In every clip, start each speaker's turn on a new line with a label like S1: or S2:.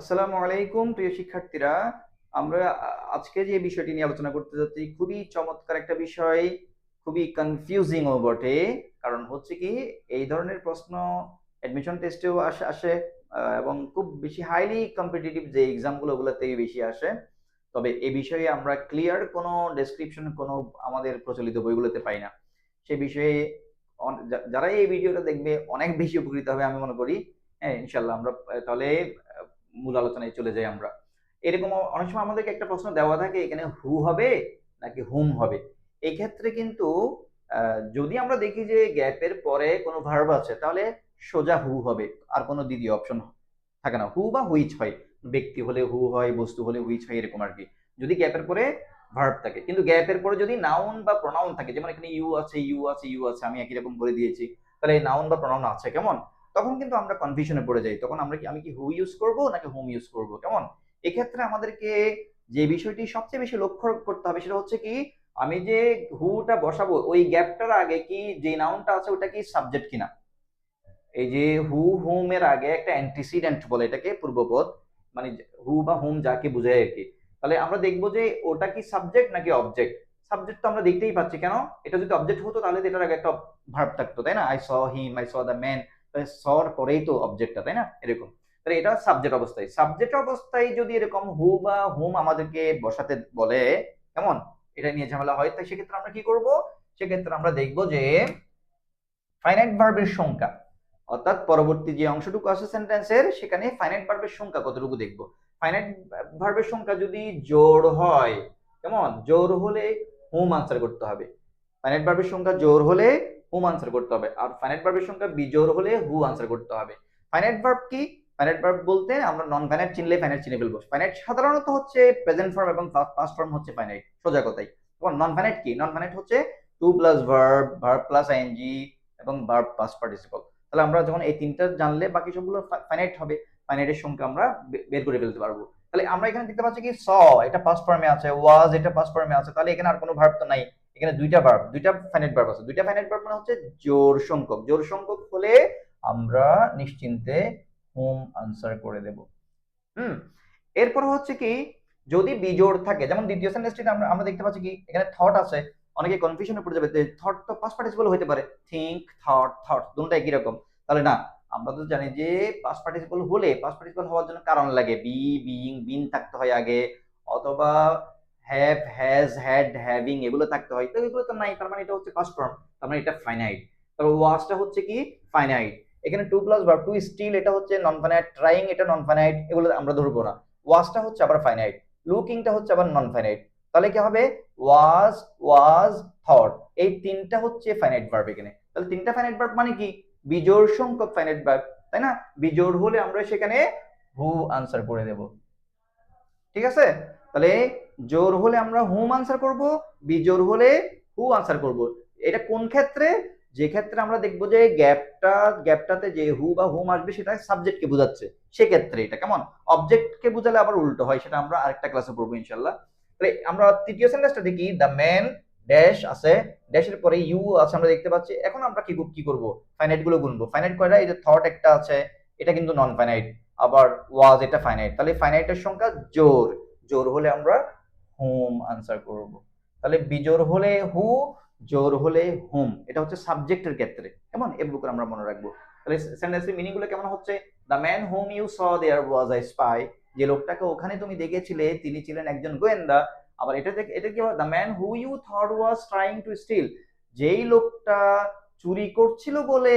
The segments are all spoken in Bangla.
S1: আসসালামু আলাইকুম প্রিয় শিক্ষার্থীরা। আমরা আজকে যে বিষয়টি নিয়ে আলোচনা করতে যাচ্ছি খুবই চমৎকার একটা বিষয়, খুবই কনফিউজিংও বটে। কারণ হচ্ছে কি, এই ধরনের প্রশ্ন অ্যাডমিশন টেস্টেও আসে এবং খুব বেশি হাইলি কম্পিটিটিভ যে এক্সামগুলো ওগুলোতেই বেশি আসে। তবে এ বিষয়ে আমরা ক্লিয়ার কোনো ডেসক্রিপশন কোনো আমাদের প্রচলিত বইগুলোতে পাই না। সে বিষয়ে যারা এই ভিডিওটা দেখবে অনেক বেশি উপকৃত হবে আমি মনে করি। হ্যাঁ, ইনশাল্লাহ। আমরা তাহলে মূল আলোচনায় চলে যাই। আমরা এরকম অনেক সময় আমাদেরকে একটা প্রশ্ন দেওয়া থাকে, এখানে হু হবে নাকি হুম হবে। এই ক্ষেত্রে কিন্তু যদি আমরা দেখি যে গ্যাপের পরে কোনো ভার্ব আছে, তাহলে সোজা হু হবে, আর কোনো দ্বিতীয় অপশন থাকে না। হু বা হুইচ হয়, ব্যক্তি হলে হু হয়, বস্তু হলে হুইচ হয়, এরকম আর কি, যদি গ্যাপের পরে ভার্ব থাকে। কিন্তু গ্যাপের পরে যদি নাউন বা প্রনাউন থাকে, যেমন এখানে ইউ আছে, ইউ আছে, ইউ আছে, আমি একই রকম করে দিয়েছি, তাহলে নাউন বা প্রনাউন আছে কেমন, তখন কিন্তু আমরা কনফিউশনে পড়ে যাই। তখন আমি কি হু ইউজ করব নাকি হুম ইউজ করব, কেমন। এক্ষেত্রে আমাদেরকে যে বিষয়টি সবচেয়ে বেশি লক্ষ্য করতে হবে সেটা হচ্ছে কি, আমি যে হুটা বসাবো ওই গ্যাপটার আগে কি যে নাউনটা আছে ওটা কি সাবজেক্ট কিনা। এই যে হু হুম এর আগে একটা অ্যান্টিসিডেন্ট বলে এটাকে, পূর্বপদ, মানে হু বা হুম যাকে বোঝায় আর কি। তাহলে আমরা দেখবো যে ওটা কি সাবজেক্ট নাকি অবজেক্ট। সাবজেক্ট তো আমরা দেখতেই পাচ্ছি, কেন, এটা যদি অবজেক্ট হতো তাহলে এটার আগে একটা ভার্ব থাকতো, তাই না। I saw him, I saw the man, সর পরেই তো অবজেক্টটা, তাই না, এরকম। তাহলে এটা সাবজেক্ট অবস্থায়, সাবজেক্ট অবস্থায় যদি এরকম হু বা হুম আমাদেরকে বসাতে বলে, কেমন, এটা নিয়ে ঝামেলা হয়, তাই সেক্ষেত্রে আমরা কি করব, সেক্ষেত্রে আমরা দেখবো যে ফাইনাইট ভার্বের সংখ্যা, অর্থাৎ পরবর্তী যে অংশটুকু আছে সেন্টেন্সের সেখানে ফাইনাইট ভার্বের সংখ্যা কতটুকু দেখবো। ফাইনাইট ভার্বের সংখ্যা যদি জোড় হয়, কেমন, জোড় হলে হুম আনসার করতে হবে। ফাইনাইট ভার্বের সংখ্যা জোড় হলে হুম আনসার করতে হবে, আর ফাইনাইট ভার্বের সংখ্যা বিজোড় হলে হু আনসার করতে হবে। ফাইনাইট ভার্ব কি, ফাইনাইট ভার্ব বলতে আমরা নন ফাইনাইট চিনলে ফাইনাইট চিনে ফেলবো। ফাইনাইট সাধারণত হচ্ছে প্রেজেন্ট ফর্ম এবং পাস্ট ফর্ম হচ্ছে ফাইনাইট, সোজা কথাই। নন ফাইনাইট কি, নন ফাইনাইট হচ্ছে to plus verb, verb plus ING এবং ভার্ব পাস্ট পার্টিসিপল। তাহলে আমরা যখন এই তিনটা জানলে বাকি সবগুলো ফাইনাইট হবে, ফাইনাইটের সংখ্যা আমরা বের করে ফেলতে পারবো। তাহলে আমরা এখানে দেখতে পাচ্ছি কি, স এটা পাস্ট ফর্মে আছে, ওয়াজ এটা পাস্ট ফর্মে আছে, তাহলে এখানে আর কোনো ভার্ব তো নাই। এখানে দুইটা ভার্ব, দুইটা ফাইনাইট ভার্ব আছে। দুইটা ফাইনাইট ভার্ব মানে হচ্ছে জোড় সংখ্যক, জোড় সংখ্যক হলে আমরা নিশ্চিন্তে হুম আনসার করে দেব। হুম। এরপর হচ্ছে কি, যদি বিজোড় থাকে, যেমন দ্বিতীয় সেন্টেন্সটিতে আমরা দেখতে পাচ্ছি কি, এখানে থট আছে। অনেকে কনফিউশনে পড়ে যাবে, থট তো পাস্ট পার্টিসিপল হতে পারে, থিংক, থট, থট দুটোটা একই রকম। তাহলে না, আমরা তো জানি যে পাস্ট পার্টিসিপল হলে, পাস্ট পার্টিসিপল হওয়ার জন্য কারণ লাগে, বি, বিইং, বিন থাকতে হয় আগে, অথবা হ্যাভ, হ্যাজ, হ্যাড, হ্যাভিং এগুলো থাকতে হয়। তো এগুলো তো নাই, তার মানে এটা হচ্ছে পাস্ট ফর্ম, তার মানে এটা ফাইনাইট। তবে ওয়াজটা হচ্ছে কি, ফাইনাইট। এখানে to plus verb, to steal এটা হচ্ছে নন ফাইনাইট, ট্রাইং এটা নন ফাইনাইট, এগুলো আমরা ধরবো না। ওয়াজটা হচ্ছে আবার ফাইনাইট, লুকিংটা হচ্ছে আবার নন ফাইনাইট। তাহলে কি হবে, ওয়াজ, ওয়াজ, থট, এই তিনটা হচ্ছে ফাইনাইট ভার্ব এখানে। তাহলে তিনটা ফাইনাইট ভার্ব মানে কি, বিজোড় সংখ্যক ফাইনাইট ভার্ব, তাই না। বিজোড় হলে আমরা সেখানে হু আনসার করে দেব, ঠিক আছে। তাহলে জোর হলে আমরা হুম আনসার করব, বিজোর হলে হু আনসার করব। এটা কোন ক্ষেত্রে, যে ক্ষেত্রে আমরা দেখবো যে গ্যাপটাতে যে হু বা হুম আসবে সেটা সাবজেক্টকে বোঝাচ্ছে, সেক্ষেত্রে এটা, কেমন। অবজেক্টকে বোঝালে আবার উল্টো হয়, সেটা আমরা আরেকটা ক্লাসে পড়বো ইনশাল্লাহ। তাহলে আমরা তৃতীয় সেন্টেন্সটা দেখি, দ্য ম্যান ড্যাশ আছে, ড্যাশের পরে ইউ আছে আমরা দেখতে পাচ্ছি। এখন আমরা কি করব, ফাইনাইট গুলো গুনবো। ফাইনাইট কয়টা, এই যে থট একটা আছে, এটা কিন্তু নন ফাইনাইট, আবার ওয়াজ এটা ফাইনাইট। তাহলে ফাইনাইটের সংখ্যা জোর, জোর হলে আমরা হুম আনসার করব। তাহলে বিজোর হলে হু, জোর হলে হুম, এটা হচ্ছে সাবজেক্টের ক্ষেত্রে, কেমন, এগুলো করে আমরা মনে রাখবো। তাহলে সেন্টেন্সের মিনিং গুলো কেমন হচ্ছে, the man whom you saw there was a spy, যে লোকটাকে ওখানে তুমি দেখেছিলে তিনি ছিলেন একজন গোয়েন্দা। আবার এটা কি, the man who you thought was trying to steal, যেই লোকটা চুরি করছিল বলে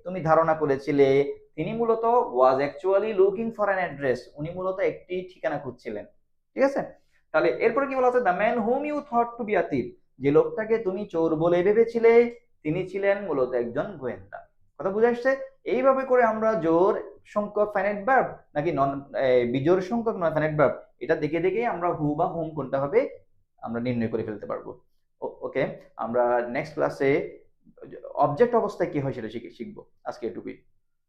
S1: তুমি ধারণা করেছিলে, তিনি মূলত was actually looking for an address, উনি মূলত একটি ঠিকানা খুঁজছিলেন, ঠিক আছে। তাহলে এরপরে কি বলা আছে, the man whom you thought to be a thief, যে লোকটাকে তুমি চোর বলে ভেবেছিলে তিনি ছিলেন মূলত একজন গোয়েন্দা। কথা বুঝে আসছে। এইভাবে করে আমরা জোর সংখ্যক ফাইনাইট ভার্ব নাকি নন বিজোড় সংখ্যক নন ফাইনাইট ভার্ব, এটা দেখে দেখে আমরা হু বা হুম কোনটা হবে আমরা নির্ণয় করে ফেলতে পারবো। ওকে, আমরা নেক্সট ক্লাসে অবজেক্ট অবস্থায় কি হয় সেটা শিখবো। আজকে এটুকুই।